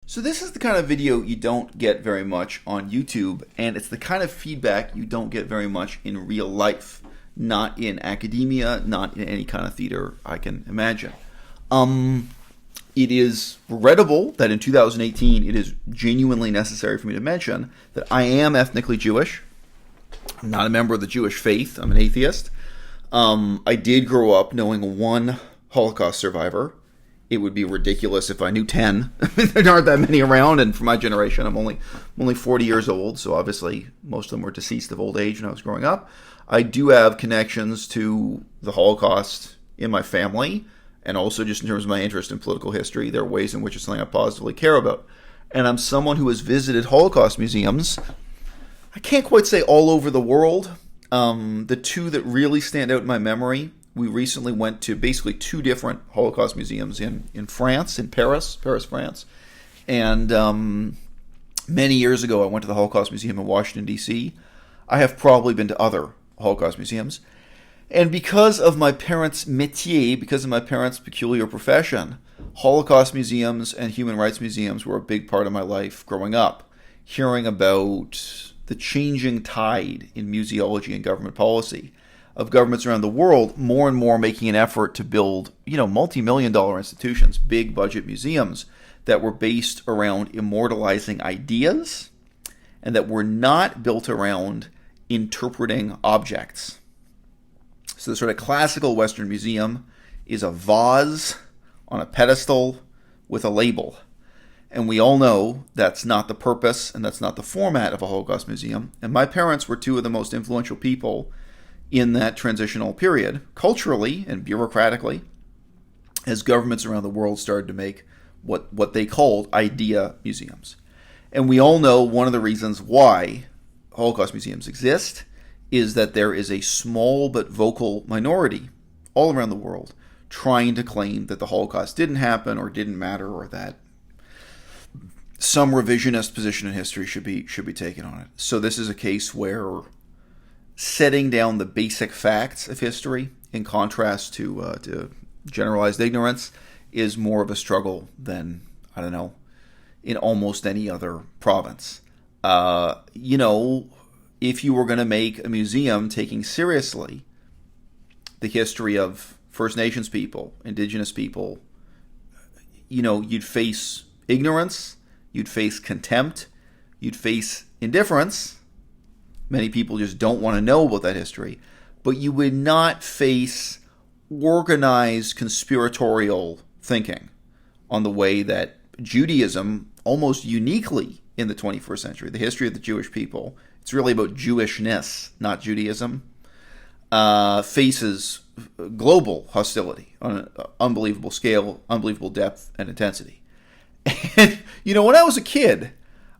So this is the kind of video you don't get very much on YouTube, and it's the kind of feedback you don't get very much in real life, not in academia, not in any kind of theater I can imagine. It is regrettable that in 2018 it is genuinely necessary for me to mention that I am ethnically Jewish. I'm not a member of the Jewish faith. I'm an atheist. I did grow up knowing one Holocaust survivor. It would be ridiculous if I knew 10. There aren't that many around, and for my generation, I'm only 40 years old, so obviously most of them were deceased of old age when I was growing up. I do have connections to the Holocaust in my family, and also just in terms of my interest in political history, there are ways in which it's something I positively care about. And I'm someone who has visited Holocaust museums, I can't quite say all over the world. The two that really stand out in my memory, we recently went to basically two different Holocaust museums in France, in Paris, France. And many years ago, I went to the Holocaust Museum in Washington, D.C. I have probably been to other Holocaust museums. And because of my parents' métier, because of my parents' peculiar profession, Holocaust museums and human rights museums were a big part of my life growing up. Hearing about the changing tide in museology and government policy of governments around the world, more and more making an effort to build, multi-million-dollar institutions, big budget museums that were based around immortalizing ideas and that were not built around interpreting objects. So the sort of classical Western museum is a vase on a pedestal with a label. And we all know that's not the purpose and that's not the format of a Holocaust museum. And my parents were two of the most influential people in that transitional period, culturally and bureaucratically, as governments around the world started to make what they called idea museums. And we all know one of the reasons why Holocaust museums exist is that there is a small but vocal minority all around the world trying to claim that the Holocaust didn't happen or didn't matter, or that some revisionist position in history should be taken on it. So this is a case where setting down the basic facts of history in contrast to generalized ignorance is more of a struggle than, in almost any other province. If you were going to make a museum taking seriously the history of First Nations people, Indigenous people, you'd face ignorance, you'd face contempt, you'd face indifference. Many people just don't want to know about that history. But you would not face organized conspiratorial thinking on the way that Judaism, almost uniquely in the 21st century, the history of the Jewish people, it's really about Jewishness, not Judaism, faces global hostility on an unbelievable scale, unbelievable depth and intensity. And, when I was a kid,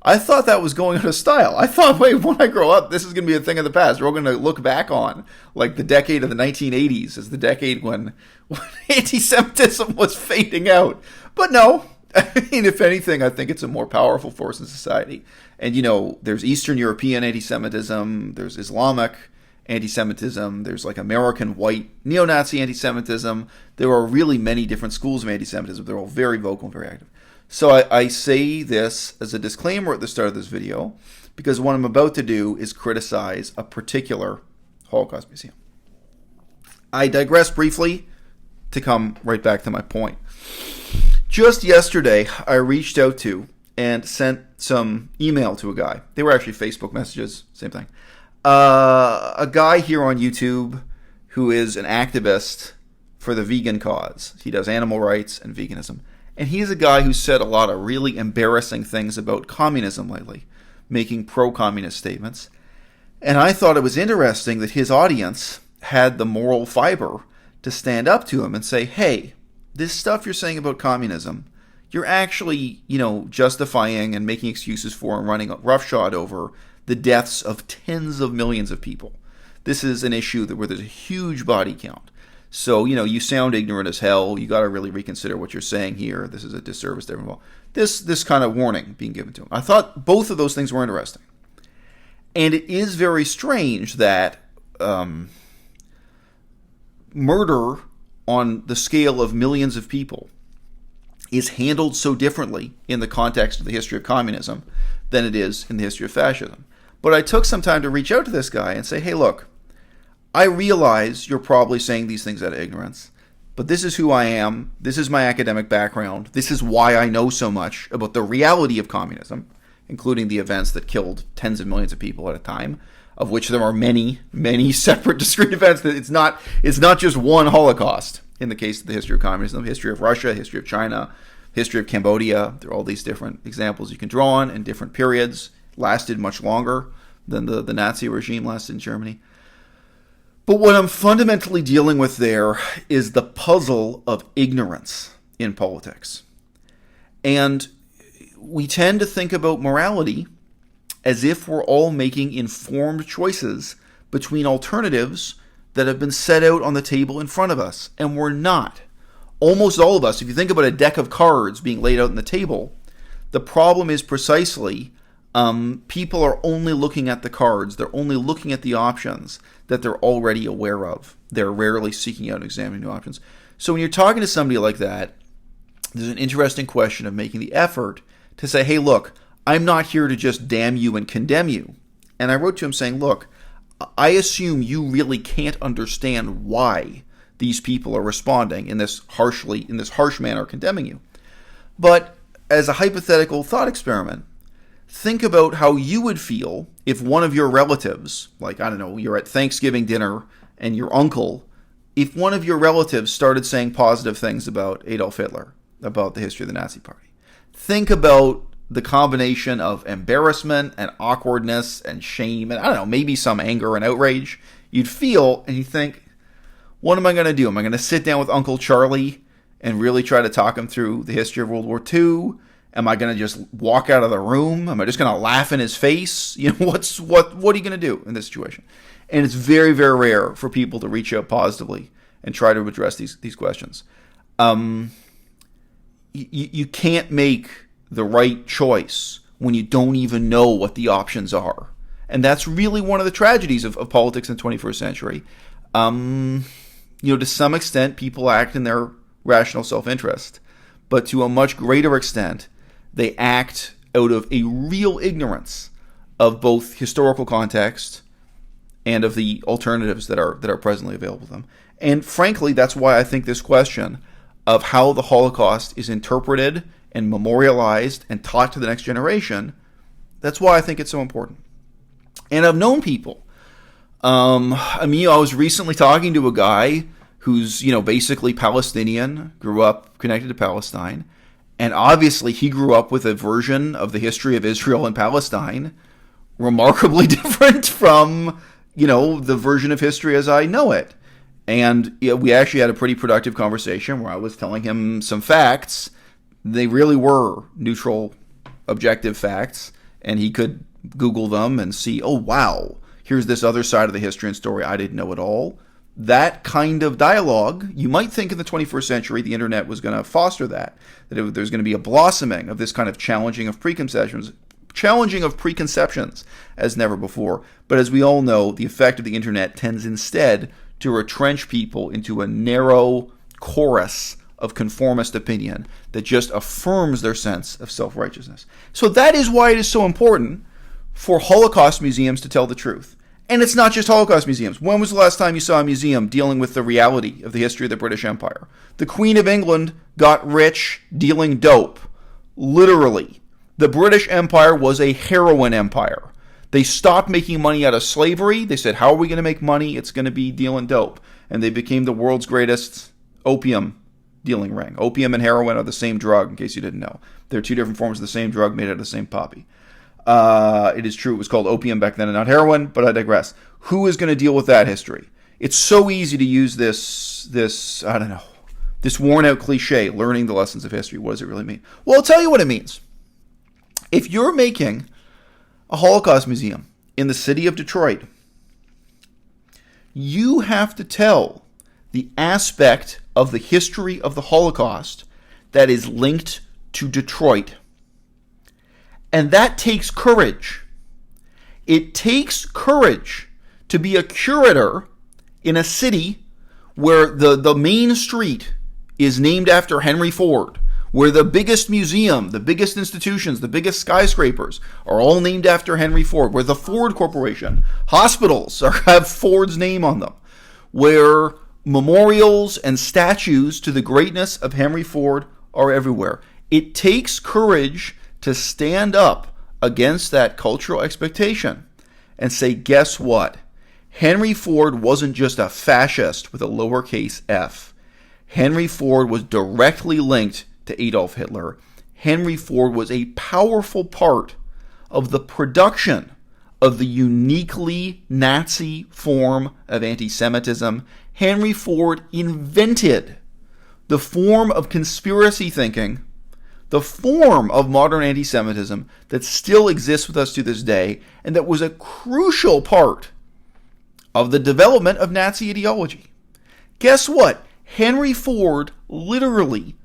I thought that was going out of style. I thought, wait, when I grow up, this is going to be a thing of the past. We're going to look back on, like, the decade of the 1980s as the decade when anti-Semitism was fading out. But no, if anything, I think it's a more powerful force in society. And, there's Eastern European anti-Semitism, there's Islamic anti-Semitism, there's like American white neo-Nazi anti-Semitism. There are really many different schools of anti-Semitism. They're all very vocal and very active. So I say this as a disclaimer at the start of this video because what I'm about to do is criticize a particular Holocaust museum. I digress briefly to come right back to my point. Just yesterday, I reached out to and sent some email to a guy. They were actually Facebook messages, same thing. A guy here on YouTube who is an activist for the vegan cause. He does animal rights and veganism. And he's a guy who said a lot of really embarrassing things about communism lately, making pro-communist statements. And I thought it was interesting that his audience had the moral fiber to stand up to him and say, hey, this stuff you're saying about communism, you're actually, justifying and making excuses for and running roughshod over the deaths of tens of millions of people. This is an issue where there's a huge body count. So, you sound ignorant as hell. You got to really reconsider what you're saying here. This is a disservice to everyone. This kind of warning being given to him. I thought both of those things were interesting. And it is very strange that murder on the scale of millions of people is handled so differently in the context of the history of communism than it is in the history of fascism. But I took some time to reach out to this guy and say, hey, look, I realize you're probably saying these things out of ignorance, but this is who I am. This is my academic background. This is why I know so much about the reality of communism, including the events that killed tens of millions of people at a time, of which there are many, many separate discrete events. It's not just one Holocaust in the case of the history of communism, history of Russia, history of China, history of Cambodia. There are all these different examples you can draw on in different periods, lasted much longer than the Nazi regime lasted in Germany. But what I'm fundamentally dealing with there is the puzzle of ignorance in politics. And we tend to think about morality as if we're all making informed choices between alternatives that have been set out on the table in front of us, and we're not. Almost all of us, if you think about a deck of cards being laid out on the table, the problem is precisely people are only looking at the cards. They're only looking at the options that they're already aware of. They're rarely seeking out and examining new options. So when you're talking to somebody like that, there's an interesting question of making the effort to say, hey, look, I'm not here to just damn you and condemn you. And I wrote to him saying, look, I assume you really can't understand why these people are responding in this harsh manner condemning you. But as a hypothetical thought experiment, think about how you would feel if one of your relatives, like, I don't know, you're at Thanksgiving dinner and your uncle, if one of your relatives started saying positive things about Adolf Hitler, about the history of the Nazi Party. Think about the combination of embarrassment and awkwardness and shame and, I don't know, maybe some anger and outrage you'd feel, and you think, what am I going to do? Am I going to sit down with Uncle Charlie and really try to talk him through the history of World War II? Am I going to just walk out of the room? Am I just going to laugh in his face? You know, what are you going to do in this situation? And it's very, very rare for people to reach out positively and try to address these questions. You can't make the right choice when you don't even know what the options are. And that's really one of the tragedies of politics in the 21st century. To some extent, people act in their rational self-interest. But to a much greater extent, they act out of a real ignorance of both historical context and of the alternatives that are presently available to them. And frankly, that's why I think this question of how the Holocaust is interpreted and memorialized and taught to the next generation, that's why I think it's so important. And I've known people. I was recently talking to a guy who's, basically Palestinian, grew up connected to Palestine, and obviously he grew up with a version of the history of Israel and Palestine remarkably different from, the version of history as I know it. And we actually had a pretty productive conversation where I was telling him some facts. They really were neutral, objective facts, and he could Google them and see, oh, wow, here's this other side of the history and story I didn't know at all. That kind of dialogue, you might think in the 21st century the internet was going to foster that there's going to be a blossoming of this kind of challenging of preconceptions as never before. But as we all know, the effect of the internet tends instead to retrench people into a narrow chorus of conformist opinion that just affirms their sense of self-righteousness. So that is why it is so important for Holocaust museums to tell the truth. And it's not just Holocaust museums. When was the last time you saw a museum dealing with the reality of the history of the British Empire? The Queen of England got rich dealing dope. Literally. The British Empire was a heroin empire. They stopped making money out of slavery. They said, how are we going to make money? It's going to be dealing dope. And they became the world's greatest opium dealing ring. Opium and heroin are the same drug, in case you didn't know. They're two different forms of the same drug made out of the same poppy. It is true it was called opium back then and not heroin, but I digress. Who is going to deal with that history? It's so easy to use this worn out cliche, learning the lessons of history. What does it really mean? Well, I'll tell you what it means. If you're making a Holocaust museum in the city of Detroit, you have to tell the aspect of the history of the Holocaust that is linked to Detroit. And that takes courage. It takes courage to be a curator in a city where the main street is named after Henry Ford, where the biggest museum, the biggest institutions, the biggest skyscrapers are all named after Henry Ford, where the Ford Corporation, hospitals have Ford's name on them, where memorials and statues to the greatness of Henry Ford are everywhere. It takes courage to stand up against that cultural expectation and say, guess what? Henry Ford wasn't just a fascist with a lowercase f. Henry Ford was directly linked to Adolf Hitler. Henry Ford was a powerful part of the production of the uniquely Nazi form of anti-Semitism. Henry Ford invented the form of conspiracy thinking, the form of modern anti-Semitism that still exists with us to this day, and that was a crucial part of the development of Nazi ideology. Guess what? Henry Ford literally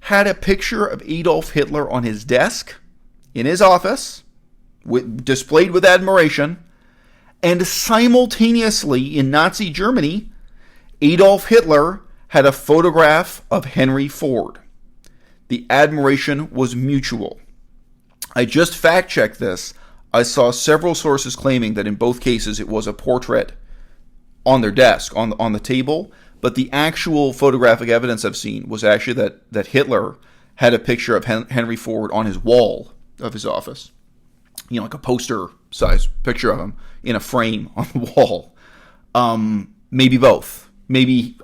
had a picture of Adolf Hitler on his desk, in his office, displayed with admiration, and simultaneously in Nazi Germany, Adolf Hitler had a photograph of Henry Ford. The admiration was mutual. I just fact-checked this. I saw several sources claiming that in both cases it was a portrait on their desk, on the table, but the actual photographic evidence I've seen was actually that Hitler had a picture of Henry Ford on his wall of his office. You know, like a poster-sized picture of him in a frame on the wall. Maybe both. Maybe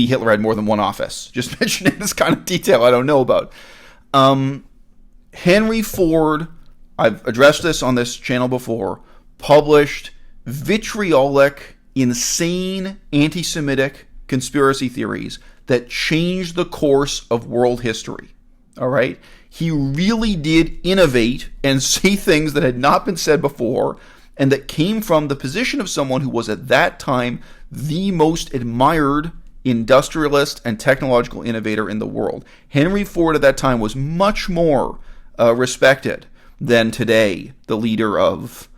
Hitler had more than one office. Just mentioning this kind of detail I don't know about. Henry Ford, I've addressed this on this channel before, published vitriolic, insane, anti-Semitic conspiracy theories that changed the course of world history. All right? He really did innovate and say things that had not been said before, and that came from the position of someone who was at that time the most admired industrialist and technological innovator in the world. Henry Ford at that time was much more respected than today, the leader of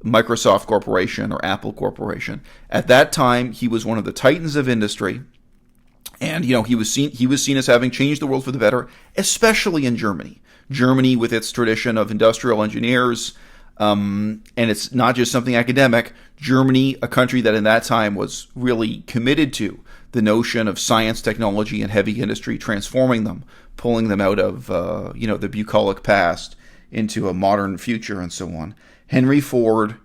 Microsoft Corporation or Apple Corporation. At that time, he was one of the titans of industry, and he was seen as having changed the world for the better, especially in Germany. Germany, with its tradition of industrial engineers, and it's not just something academic. Germany, a country that in that time was really committed to the notion of science, technology, and heavy industry, transforming them, pulling them out of the bucolic past into a modern future, and so on. Henry Ford,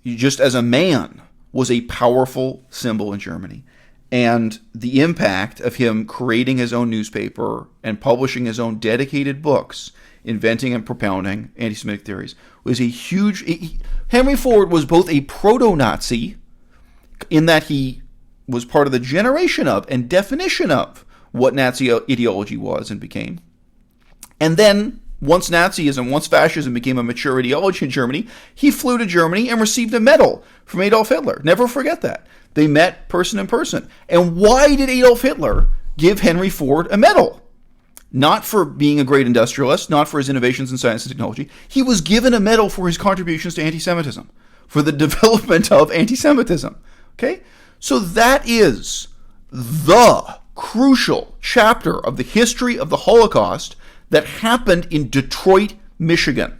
just as a man, was a powerful symbol in Germany. And the impact of him creating his own newspaper and publishing his own dedicated books, inventing and propounding anti-Semitic theories, was a huge... Henry Ford was both a proto-Nazi, in that he was part of the generation of and definition of what Nazi ideology was and became. And then, once Nazism, once fascism became a mature ideology in Germany, he flew to Germany and received a medal from Adolf Hitler. Never forget that. They met person in person. And why did Adolf Hitler give Henry Ford a medal? Not for being a great industrialist, not for his innovations in science and technology. He was given a medal for his contributions to anti-Semitism, for the development of anti-Semitism. Okay? So that is the crucial chapter of the history of the Holocaust that happened in Detroit, Michigan.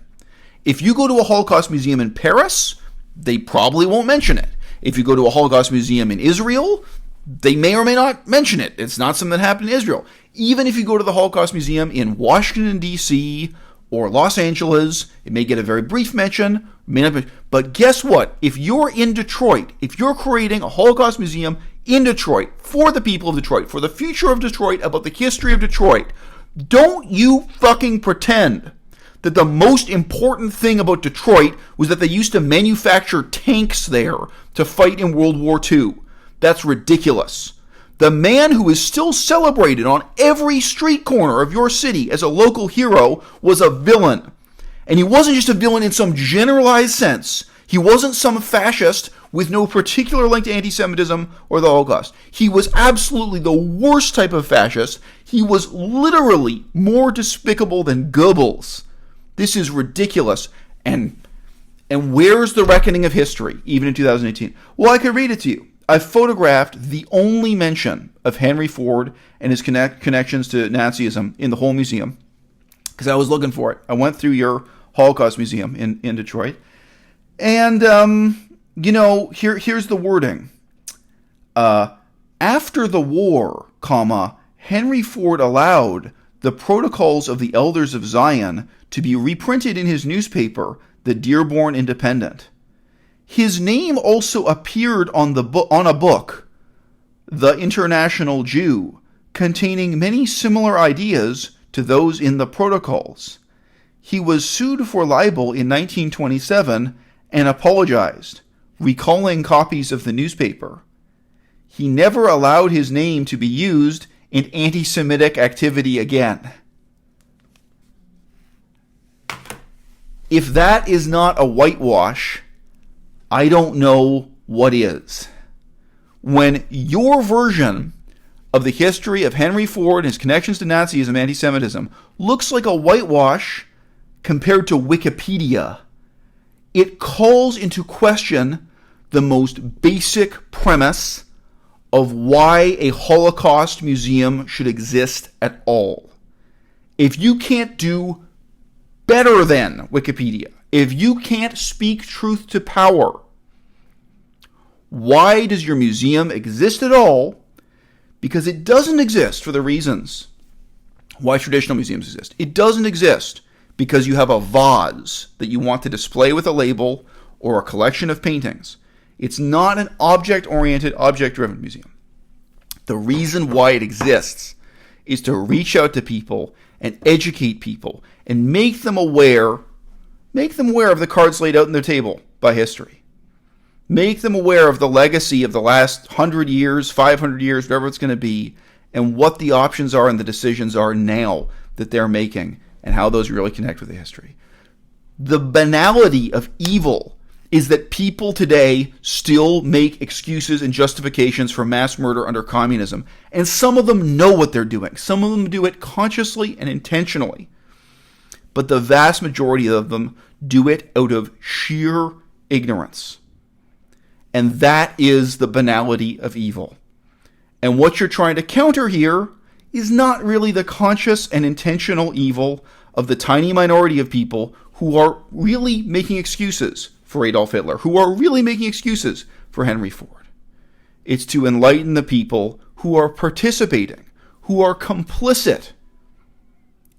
If you go to a Holocaust museum in Paris, they probably won't mention it. If you go to a Holocaust museum in Israel, they may or may not mention it. It's not something that happened in Israel. Even if you go to the Holocaust Museum in Washington, D.C. or Los Angeles, it may get a very brief mention. May not be, but guess what? If you're in Detroit, if you're creating a Holocaust Museum in Detroit for the people of Detroit, for the future of Detroit, about the history of Detroit, don't you fucking pretend that the most important thing about Detroit was that they used to manufacture tanks there to fight in World War II. That's ridiculous. The man who is still celebrated on every street corner of your city as a local hero was a villain. And he wasn't just a villain in some generalized sense. He wasn't some fascist with no particular link to anti-Semitism or the Holocaust. He was absolutely the worst type of fascist. He was literally more despicable than Goebbels. This is ridiculous. And where's the reckoning of history, even in 2018? Well, I could read it to you. I've photographed the only mention of Henry Ford and his connections to Nazism in the whole museum, because I was looking for it. I went through your Holocaust Museum in Detroit, and here's the wording. After the war, Henry Ford allowed the Protocols of the Elders of Zion to be reprinted in his newspaper, the Dearborn Independent. His name also appeared on a book, The International Jew, containing many similar ideas to those in the Protocols. He was sued for libel in 1927 and apologized, recalling copies of the newspaper. He never allowed his name to be used in anti-Semitic activity again. If that is not a whitewash, I don't know what is. When your version of the history of Henry Ford and his connections to Nazism and anti-Semitism looks like a whitewash compared to Wikipedia, it calls into question the most basic premise of why a Holocaust museum should exist at all. If you can't do better than Wikipedia, if you can't speak truth to power, why does your museum exist at all? Because it doesn't exist for the reasons why traditional museums exist. It doesn't exist because you have a vase that you want to display with a label or a collection of paintings. It's not an object-oriented, object-driven museum. The reason why it exists is to reach out to people and educate people and make them aware of the cards laid out on their table by history. Make them aware of the legacy of the last 100 years, 500 years, whatever it's going to be, and what the options are and the decisions are now that they're making and how those really connect with the history. The banality of evil is that people today still make excuses and justifications for mass murder under communism. And some of them know what they're doing. Some of them do it consciously and intentionally. But the vast majority of them do it out of sheer ignorance. And that is the banality of evil. And what you're trying to counter here is not really the conscious and intentional evil of the tiny minority of people who are really making excuses for Adolf Hitler, who are really making excuses for Henry Ford. It's to enlighten the people who are participating, who are complicit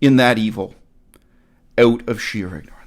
in that evil out of sheer ignorance.